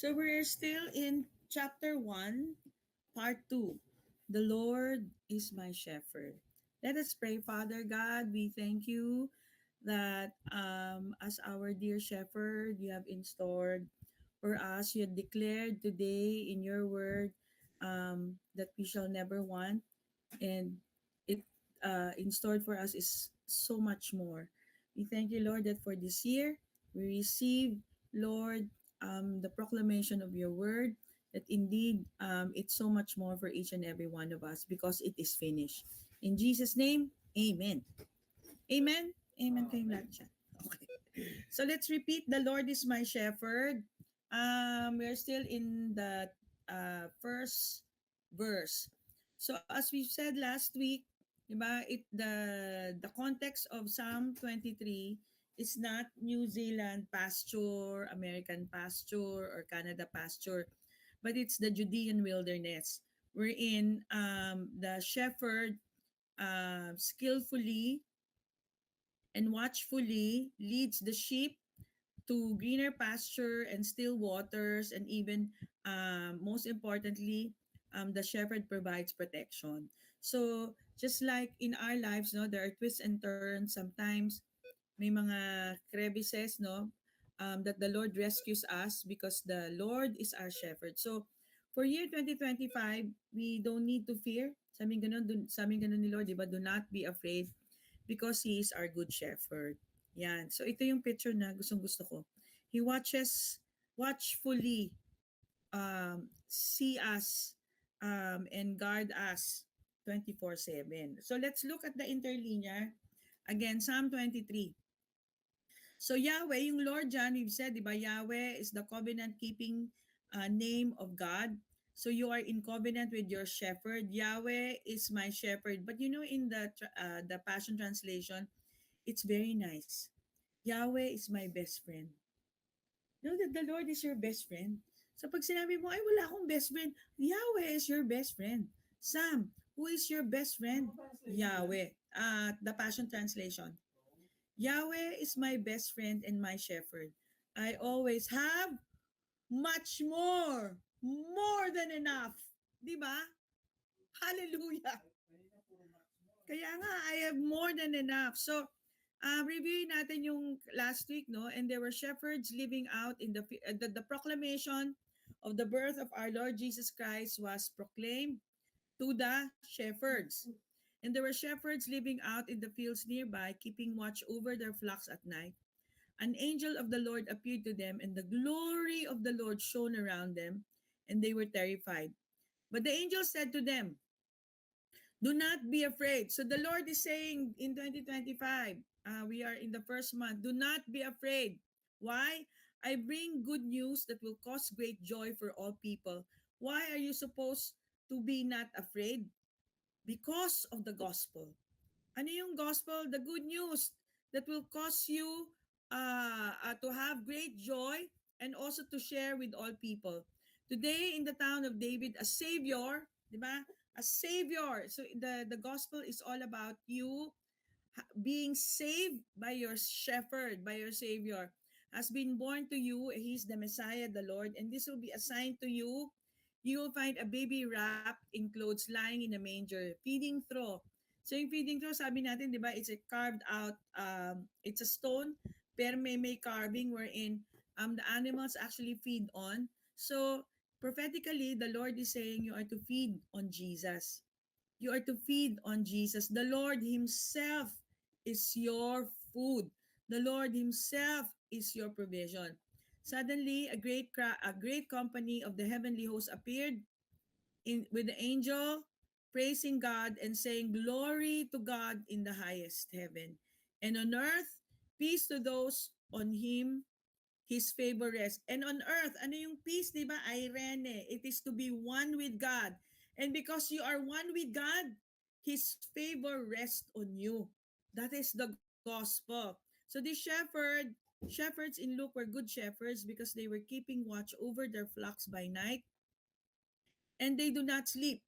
So we're still in chapter 1, part 2. The Lord is my shepherd. Let us pray. Father God, we thank you that as our dear shepherd, you have installed for us, you have declared today in your word that we shall never want, and it in store for us is so much more. We thank you, Lord, that for this year we receive, Lord, the proclamation of your word that indeed it's so much more for each and every one of us because it is finished. In Jesus' name, amen. Amen. Amen kayong lahat dyan. Okay. So let's repeat, the Lord is my shepherd. We're still in the first verse. So as we said last week, diba, the context of Psalm 23 is not New Zealand pasture, American pasture, or Canada pasture, but it's the Judean wilderness, wherein the shepherd skillfully and watchfully leads the sheep to greener pasture and still waters, and even most importantly, the shepherd provides protection. So just like in our lives, no, there are twists and turns. Sometimes may mga crevices, no, that the Lord rescues us because the Lord is our shepherd. So for year 2025, we don't need to fear. Sabi ganun ni Lord, di ba? Do not be afraid because He is our good shepherd. Yan. So ito yung picture na gustong gusto ko. He watchfully see us and guard us 24/7. So let's look at the interlinear. Again, Psalm 23. So Yahweh, yung Lord dyan, we've said, di ba, Yahweh is the covenant-keeping name of God. So you are in covenant with your shepherd. Yahweh is my shepherd. But you know, in the Passion Translation, it's very nice. Yahweh is my best friend. You know that the Lord is your best friend. So pag sinabi mo, ay wala akong best friend, Yahweh is your best friend. Sam, who is your best friend? Yahweh. The Passion Translation. Yahweh is my best friend and my shepherd. I always have much more than enough. Di ba? Hallelujah. Kaya nga, I have more than enough. So, reviewin natin yung last week, no? And there were shepherds living out in the proclamation of the birth of our Lord Jesus Christ was proclaimed to the shepherds. And there were shepherds living out in the fields nearby, keeping watch over their flocks at night. An angel of the Lord appeared to them, and the glory of the Lord shone around them, and they were terrified. But the angel said to them, do not be afraid. So the Lord is saying in 2025, we are in the first month, do not be afraid. Why? I bring good news that will cause great joy for all people. Why are you supposed to be not afraid? Because of the gospel. Ano yung gospel? The good news that will cause you to have great joy and also to share with all people. Today in the town of David, a savior, di ba? A savior. So the gospel is all about you being saved by your shepherd, by your savior. Has been born to you. He's the Messiah, the Lord, and this will be a sign to you. You will find a baby wrapped in clothes lying in a manger, feeding trough. So yung feeding trough, sabi natin, di ba, it's a carved out, it's a stone, pero may carving wherein the animals actually feed on. So prophetically, the Lord is saying you are to feed on Jesus. You are to feed on Jesus. The Lord Himself is your food. The Lord Himself is your provision. Suddenly, a great company of the heavenly host appeared with the angel, praising God and saying, "Glory to God in the highest heaven, and on earth peace to those on Him His favor rests." And on earth, ano yung peace, di ba? Irene. It is to be one with God. And because you are one with God, His favor rests on you. That is the gospel. So these shepherds in Luke were good shepherds because they were keeping watch over their flocks by night, and they do not sleep.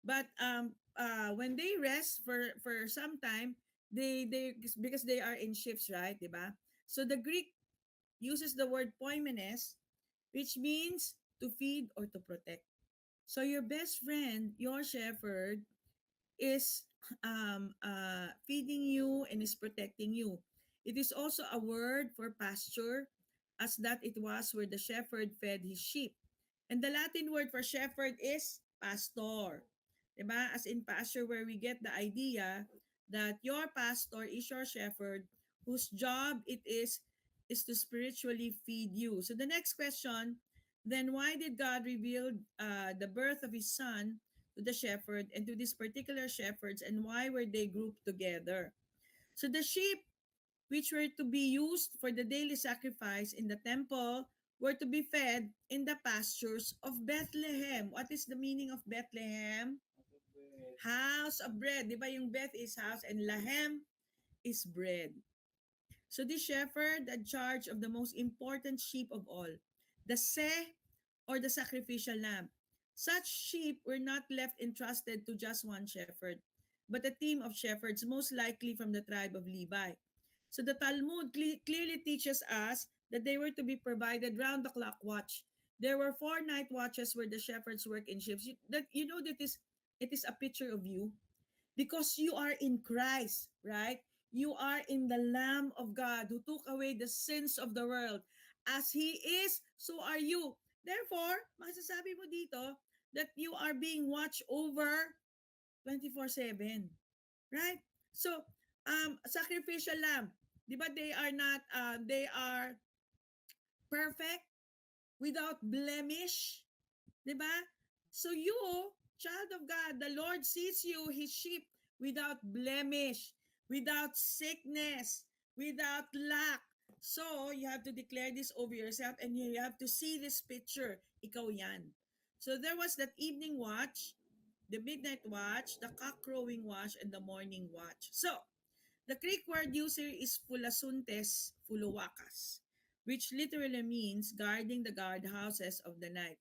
But when they rest for some time, they because they are in shifts, right? Diba? So the Greek uses the word poimenes, which means to feed or to protect. So your best friend, your shepherd, is feeding you and is protecting you. It is also a word for pasture, as that it was where the shepherd fed his sheep. And the Latin word for shepherd is pastor. Diba? As in pasture, where we get the idea that your pastor is your shepherd whose job it is to spiritually feed you. So the next question, then why did God reveal the birth of his son to the shepherd and to these particular shepherds, and why were they grouped together? So the sheep which were to be used for the daily sacrifice in the temple were to be fed in the pastures of Bethlehem. What is the meaning of Bethlehem? House of bread. Di ba yung Beth is house and Lahem is bread. So this shepherd had charge of the most important sheep of all, the seh, or the sacrificial lamb. Such sheep were not left entrusted to just one shepherd, but a team of shepherds, most likely from the tribe of Levi. So the Talmud clearly teaches us that they were to be provided round the clock watch. There were 4 night watches where the shepherds work in shifts. You know that it is a picture of you because you are in Christ, right? You are in the Lamb of God who took away the sins of the world. As He is, so are you. Therefore, masasabi mo dito that you are being watched over 24/7, right? So, sacrificial lamb, di ba they are not, they are perfect, without blemish, di ba? So you, child of God, the Lord sees you, His sheep, without blemish, without sickness, without lack. So you have to declare this over yourself and you have to see this picture. Ikaw yan. So there was that evening watch, the midnight watch, the cock crowing watch, and the morning watch. So the Greek word used here is phulasuntes phuluwakas, which literally means guarding the guardhouses of the night.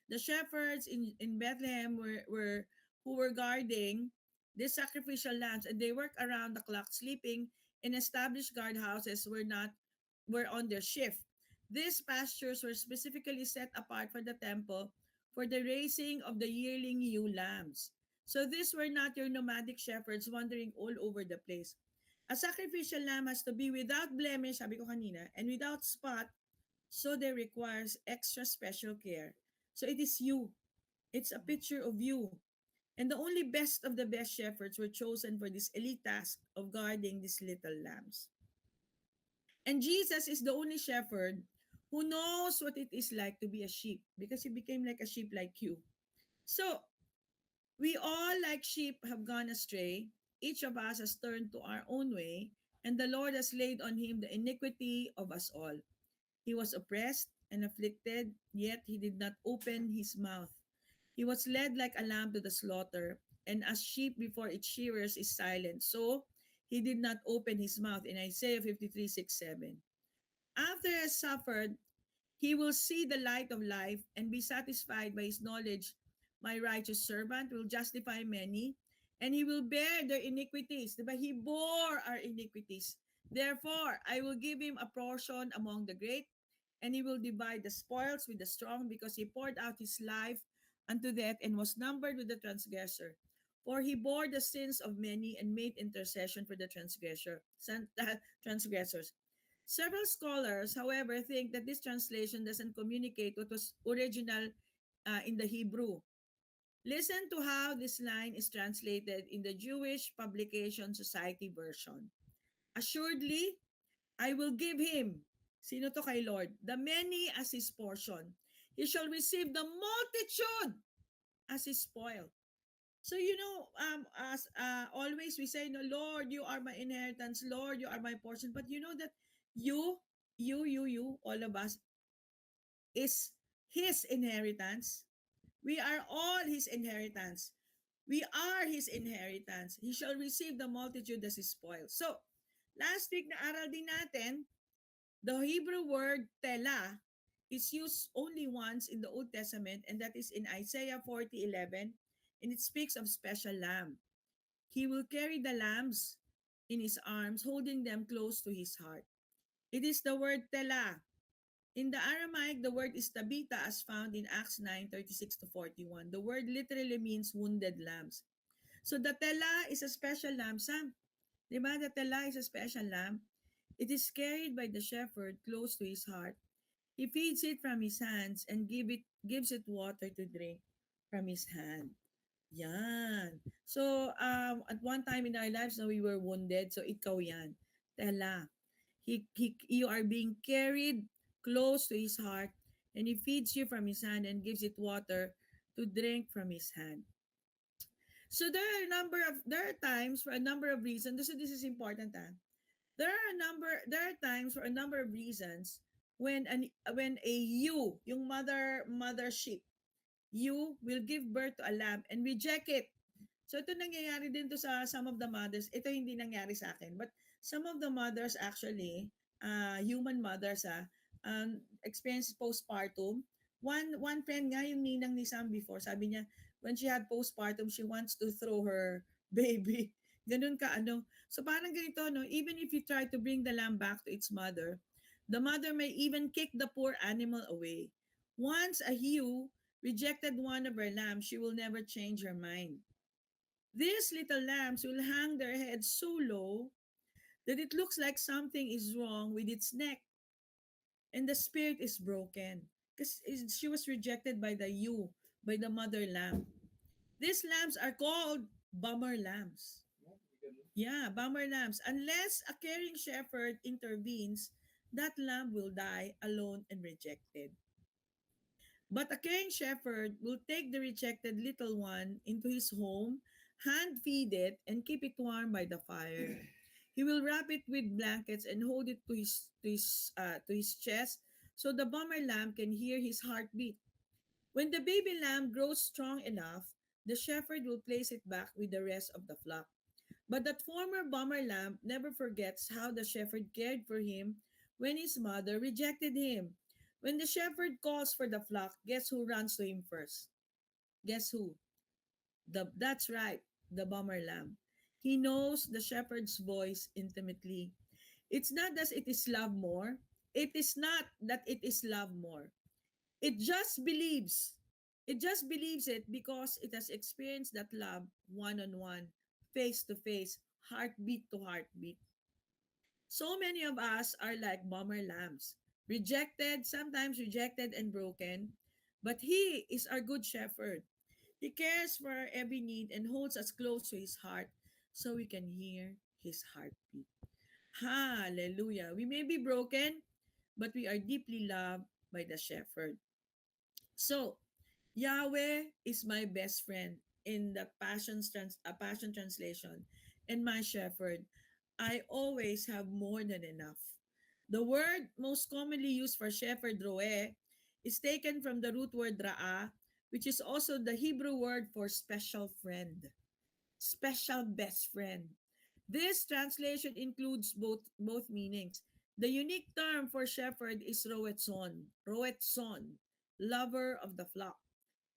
The shepherds in Bethlehem were who were guarding these sacrificial lambs, and they work around the clock, sleeping in established guardhouses were on their shift. These pastures were specifically set apart for the temple for the raising of the yearling ewe lambs. So these were not your nomadic shepherds wandering all over the place. A sacrificial lamb has to be without blemish, sabi ko kanina, and without spot, so they requires extra special care. So it is you. It's a picture of you. And the only best of the best shepherds were chosen for this elite task of guarding these little lambs. And Jesus is the only shepherd who knows what it is like to be a sheep because he became like a sheep like you. So we all, like sheep, have gone astray. Each of us has turned to our own way, and the Lord has laid on him the iniquity of us all. He was oppressed and afflicted, yet he did not open his mouth. He was led like a lamb to the slaughter, and as sheep before its shearers is silent, so he did not open his mouth in Isaiah 53:6-7. After he has suffered, he will see the light of life and be satisfied by his knowledge. My righteous servant will justify many, and he will bear their iniquities. Diba? He bore our iniquities. Therefore, I will give him a portion among the great, and he will divide the spoils with the strong, because he poured out his life unto death and was numbered with the transgressor. For he bore the sins of many and made intercession for the transgressors. Several scholars, however, think that this translation doesn't communicate what was original in the Hebrew. Listen to how this line is translated in the Jewish Publication Society version. Assuredly, I will give him, sino to kay Lord, the many as his portion. He shall receive the multitude as his spoil. So as always we say, no, Lord, you are my inheritance. Lord, you are my portion. But you know that you, all of us is His inheritance. We are all His inheritance. We are His inheritance. He shall receive the multitude as His spoil. So, last week na aral din natin, the Hebrew word tela is used only once in the Old Testament, and that is in Isaiah 40:11, and it speaks of special lamb. He will carry the lambs in his arms, holding them close to his heart. It is the word tela. In the Aramaic, the word is tabita as found in Acts 9:36 to 41. The word literally means wounded lambs. So the tela is a special lamb, Sam. Diba? The tela is a special lamb. It is carried by the shepherd close to his heart. He feeds it from his hands and gives it water to drink from his hand. Yan. So, at one time in our lives, na we were wounded. So, ikaw yan. Tela. You are being carried close to his heart, and he feeds you from his hand and gives it water to drink from his hand. So there are times for a number of reasons. This is important. There are times for a number of reasons when a ewe, yung mother sheep, you will give birth to a lamb and reject it. So ito nangyayari din to sa some of the mothers. Ito hindi nangyari sa akin, but some of the mothers actually, human mothers, experience postpartum. One friend nga yung ninang ni Sam before, sabi niya when she had postpartum, she wants to throw her baby. Ganun ka ano. So parang ganito no, even if you try to bring the lamb back to its mother, the mother may even kick the poor animal away. Once a ewe rejected one of her lambs, she will never change her mind. These little lambs will hang their heads so low that it looks like something is wrong with its neck and the spirit is broken because she was rejected by the ewe, by the mother lamb. These lambs are called bummer lambs. Yeah, bummer lambs. Unless a caring shepherd intervenes, that lamb will die alone and rejected. But a caring shepherd will take the rejected little one into his home, hand feed it, and keep it warm by the fire. He will wrap it with blankets and hold it to his chest so the bummer lamb can hear his heartbeat. When the baby lamb grows strong enough, the shepherd will place it back with the rest of the flock. But that former bummer lamb never forgets how the shepherd cared for him when his mother rejected him. When the shepherd calls for the flock, guess who runs to him first? Guess who? That's right, the bummer lamb. He knows the shepherd's voice intimately. It's not that it is love more. It is not that it is love more. It just believes. It just believes it because it has experienced that love one on one, face to face, heartbeat to heartbeat. So many of us are like bummer lambs, rejected, sometimes rejected and broken, but He is our good shepherd. He cares for our every need and holds us close to His heart so we can hear His heartbeat. Hallelujah. We may be broken, but we are deeply loved by the shepherd. So, Yahweh is my best friend in the Passion translation, and my shepherd. I always have more than enough. The word most commonly used for shepherd, roe, is taken from the root word ra'ah, which is also the Hebrew word for special friend, special best friend. This translation includes both meanings. The unique term for shepherd is roetzon, lover of the flock.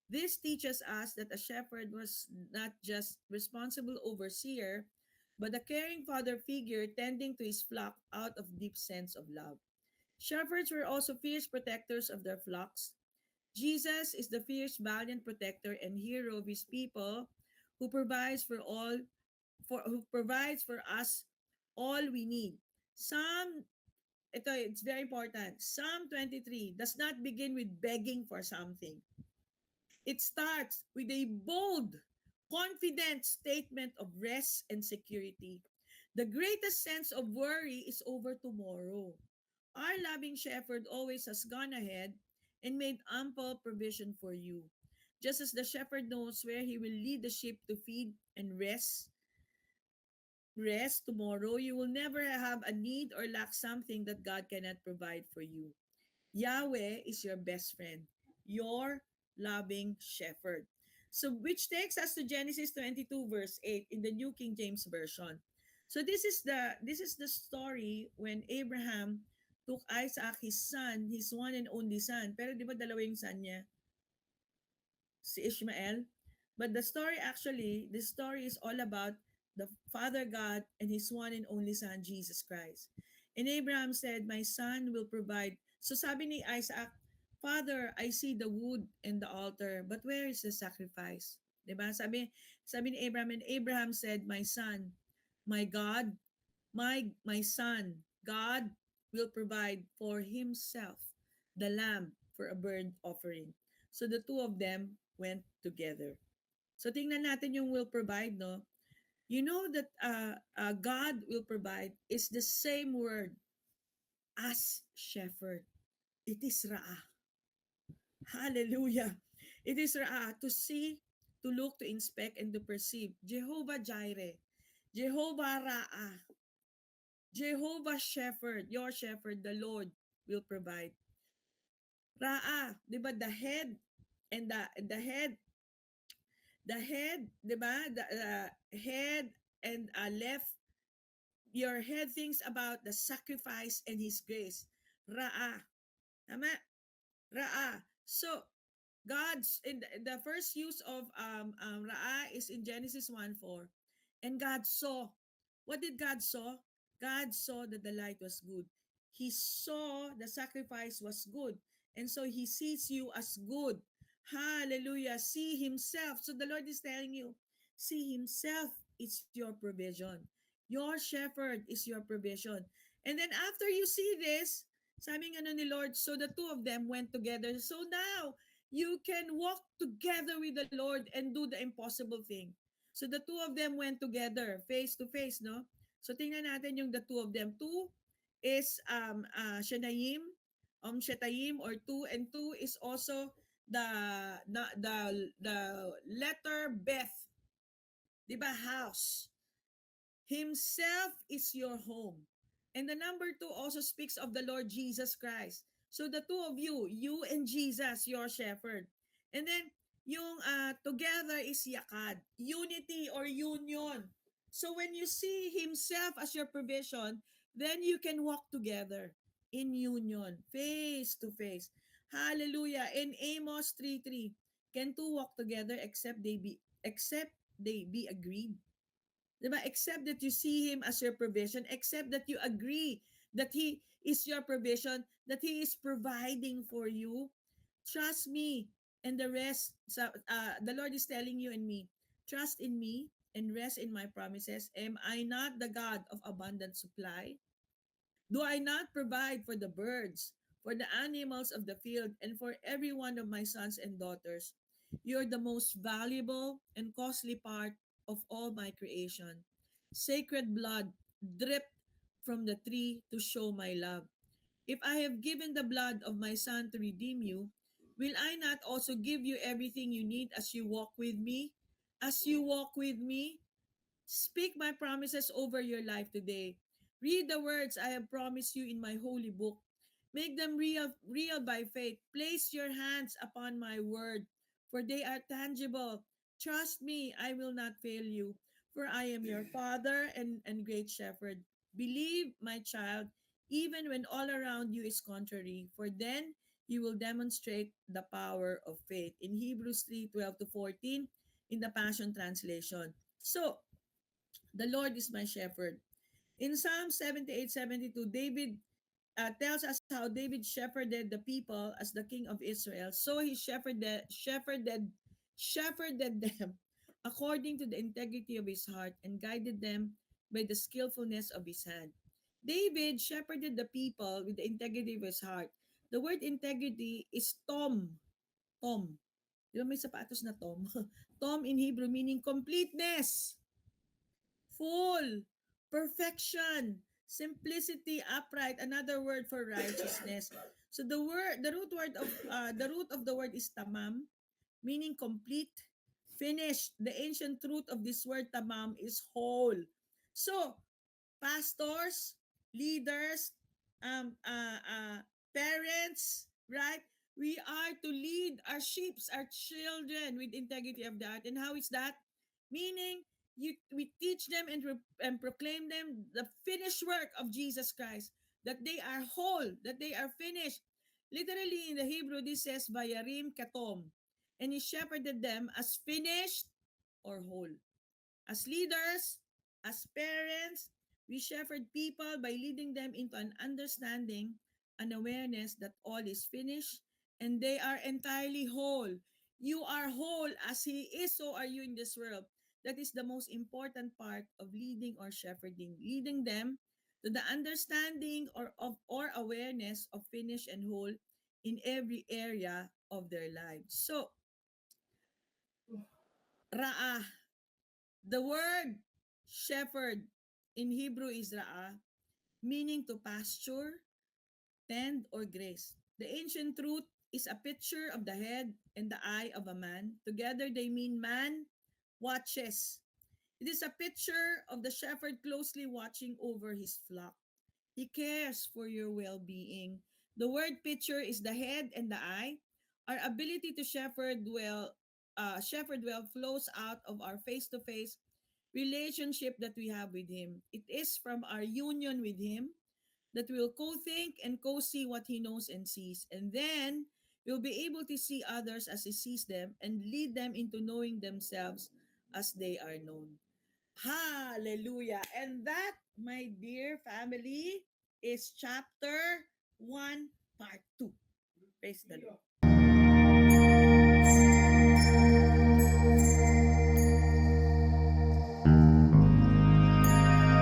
This teaches us that a shepherd was not just responsible overseer, but a caring father figure tending to his flock out of deep sense of love. Shepherds were also fierce protectors of their flocks. Jesus is the fierce, valiant protector and hero of his people who provides who provides for us all we need. Psalm it's very important. Psalm 23 does not begin with begging for something. It starts with a bold, confident statement of rest and security. The greatest sense of worry is over tomorrow. Our loving shepherd always has gone ahead and made ample provision for you. Just as the shepherd knows where he will lead the sheep to feed and rest tomorrow, you will never have a need or lack something that God cannot provide for you. Yahweh is your best friend, your loving shepherd. So which takes us to Genesis 22 verse 8 in the New King James Version. So this is the story when Abraham took Isaac his son, his one and only son. Pero di ba dalawa yung son niya? Si Ishmael. But the story is all about the Father God and his one and only son, Jesus Christ. And Abraham said, my son will provide So sabi ni Isaac, Father, I see the wood and the altar, but where is the sacrifice? 'Di ba? Sabi ni Abraham, and Abraham said, My son, my God, my son, God will provide for himself the lamb for a burnt offering. So the two of them went together. So tingnan natin yung will provide, no? You know that God will provide is the same word as shepherd. It is Ra'ah. Hallelujah. It is Ra'ah, to see, to look, to inspect, and to perceive. Jehovah Jireh, Jehovah Ra'ah, Jehovah Shepherd, your shepherd, the Lord will provide. Ra'ah, di ba, the head and the head, di ba, the head and left, your head thinks about the sacrifice and His grace. Ra'ah, tama? Ra'ah. So, God's in the first use of Ra'ah is in Genesis 1:4. And God saw. What did God saw? God saw that the light was good. He saw the sacrifice was good. And so he sees you as good. Hallelujah. See himself. So the Lord is telling you, see himself is your provision. Your shepherd is your provision. And then after you see this, sabi nga ni Lord, so the two of them went together. So now, you can walk together with the Lord and do the impossible thing. So the two of them went together, face to face, no? So tingnan natin yung the two of them. Two is Shenayim, Shetayim, or two, and two is also the letter Beth, di ba? House. Himself is your home. And the number two also speaks of the Lord Jesus Christ. So the two of you and Jesus, your shepherd. And then, yung together is yakad, unity or union. So when you see himself as your provision, then you can walk together in union, face to face. Hallelujah. In Amos 3:3, can two walk together except they be agreed? Diba? Except that you see him as your provision, except that you agree that he is your provision, that he is providing for you. Trust me, and the rest, the Lord is telling you and me, trust in me and rest in my promises. Am I not the God of abundant supply? Do I not provide for the birds, for the animals of the field, and for every one of my sons and daughters? You're the most valuable and costly part of all my creation. Sacred blood dripped from the tree to show my love. If I have given the blood of my son to redeem you, will I not also give you everything you need as you walk with me? As you walk with me, speak my promises over your life today. Read the words I have promised you in my holy book. Make them real by faith. Place your hands upon my word, for they are tangible. Trust me, I will not fail you, for I am your father and great shepherd. Believe, my child, even when all around you is contrary, for then you will demonstrate the power of faith. In Hebrews 3:12-14, in the Passion Translation. So, the Lord is my shepherd. In Psalm 78:72, David tells us how David shepherded the people as the king of Israel. So he shepherded them according to the integrity of his heart and guided them by the skillfulness of his hand. David shepherded the people with the integrity of his heart. The word integrity is tom. Tom. Di ba may sapatos na tom? Tom in Hebrew meaning completeness, full, perfection, simplicity, upright, another word for righteousness. So the root of the word is tamam, meaning complete, finished. The ancient root of this word tamam is whole. So, pastors, leaders, um, uh, uh, parents, right? We are to lead our sheep, our children with integrity of the heart. And how is that? Meaning, we teach them and proclaim them the finished work of Jesus Christ, that they are whole, that they are finished. Literally in the Hebrew, this says, Vayarim Katom. And he shepherded them as finished or whole. As leaders, as parents, we shepherd people by leading them into an understanding an awareness that all is finished and they are entirely whole. You are whole as He is, so are you in this world. That is the most important part of leading or shepherding, leading them to the understanding or awareness of finish and whole in every area of their lives. So, ra'ah, the word shepherd in Hebrew is ra'ah, meaning to pasture, tend, or grace. The ancient truth is a picture of the head and the eye of a man. Together they mean man watches. It is a picture of the shepherd closely watching over his flock. He cares for your well-being. The word picture is the head and the eye. Our ability to shepherd well flows out of our face-to-face relationship that we have with Him. It is from our union with Him that we'll co-think and co-see what He knows and sees. And then we'll be able to see others as He sees them and lead them into knowing themselves as they are known. Hallelujah. And that, my dear family, is chapter 1, part 2. Praise the Lord.